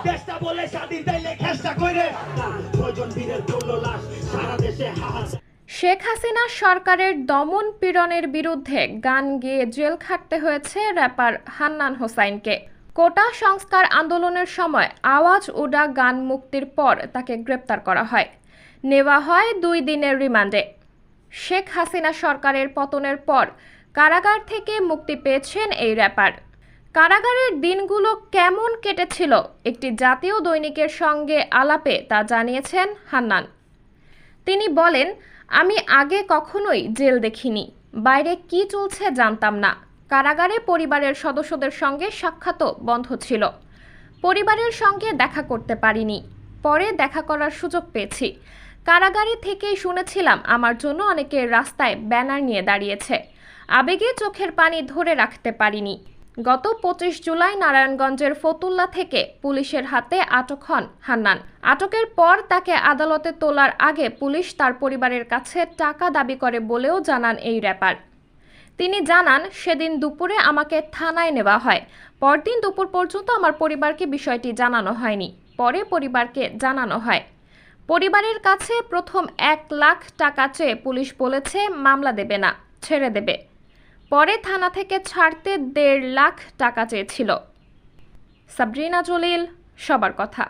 দেশটা বলে স্বাধীন তাইলে খেষ্টা কইরে ছয়জন বীরের পড়লো লাশ সারা দেশে হাহাকার। শেখ হাসিনা সরকারের দমন পীড়নের বিরুদ্ধে গান গেয়ে জেল খাটতে হয়েছে র্যাপার হান্নান হোসাইনকে। কোটা সংস্কার আন্দোলনের সময় আওয়াজ ওঠা গান মুক্তির পর তাকে গ্রেপ্তার করা হয়, নেওয়া হয় 2 দিনের রিমান্ডে। শেখ হাসিনা সরকারের পতনের পর কারাগার থেকে মুক্তি পেয়েছেন এই র্যাপার। কারাগারের দিনগুলো কেমন কেটেছিল একটি জাতীয় দৈনিকের সঙ্গে আলাপে তা জানিয়েছেন হান্নান। তিনি বলেন, আমি আগে কখনোই জেল দেখিনি, বাইরে কি চলছে জানতাম না। কারাগারে পরিবারের সদস্যদের সঙ্গে সাক্ষাৎও বন্ধ ছিল, পরিবারের সঙ্গে দেখা করতে পারিনি। পরে দেখা করার সুযোগ পেয়েছি। কারাগারে থেকেই শুনেছিলাম আমার জন্য অনেকে রাস্তায় ব্যানার নিয়ে দাঁড়িয়েছে, আবেগে চোখের পানি ধরে রাখতে পারিনি। গত 25 জুলাই নারায়ণগঞ্জের ফতুল্লা থেকে পুলিশের হাতে আটক হন হান্নান। আটকের পর তাকে আদালতে তোলার আগে পুলিশ তার পরিবারের কাছে টাকা দাবি করে বলেও জানান এই র্যাপার। তিনি জানান, সেদিন দুপুরে আমাকে থানায় নেওয়া হয়। পরদিন দুপুর পর্যন্ত আমার পরিবারকে বিষয়টি জানানো হয়নি, পরে পরিবারকে জানানো হয়। পরিবারের কাছে প্রথম 1 লাখ টাকা চেয়ে পুলিশ বলেছে মামলা দেবে না, ছেড়ে দেবে। পরে থানা থেকে ছাড়তে 1.5 লাখ টাকা চেয়েছিল। সাবরিনা জলিল, সবার কথা।